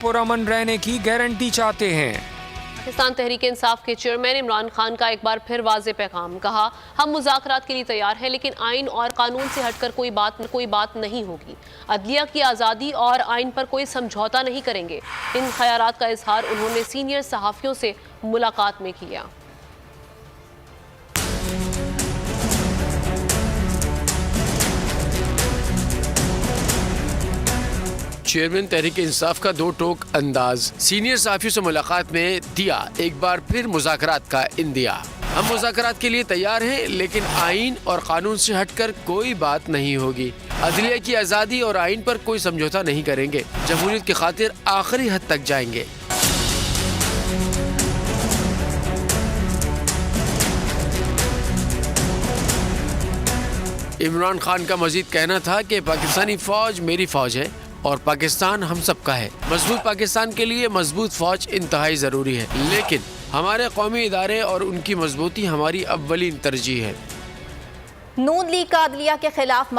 पुरअमन रहने की गारंटी चाहते हैं। पाकिस्तान तहरीक इंसाफ के चेयरमैन इमरान खान का एक बार फिर वाज़ेह पैगाम, कहा हम मुज़ाकरात के लिए तैयार हैं लेकिन आइन और कानून से हटकर कोई बात नहीं होगी। अदलिया की आज़ादी और आइन पर कोई समझौता नहीं करेंगे। इन ख्यालात का इजहार उन्होंने सीनियर सहाफ़ियों से मुलाकात में किया। चेयरमैन तहरीक इंसाफ का दो टोक अंदाज, सीनियर सहाफ़ियों से मुलाकात में दिया एक बार फिर मुज़ाकरात का इंदिया। हम मुज़ाकरात के लिए तैयार हैं लेकिन आइन और कानून से हटकर कोई बात नहीं होगी। अदलिया की आज़ादी और आइन पर कोई समझौता नहीं करेंगे। जमहूरियत की खातिर आखिरी हद तक जाएंगे। इमरान खान का मजीद कहना था कि पाकिस्तानी फौज मेरी फौज है और पाकिस्तान हम सब का है। मजबूत पाकिस्तान के लिए मजबूत फौज इंतहाई ज़रूरी है, लेकिन हमारे कौमी इदारे और उनकी मजबूती हमारी अव्वलीन तरजीह है। नून लीग का अदलिया के खिलाफ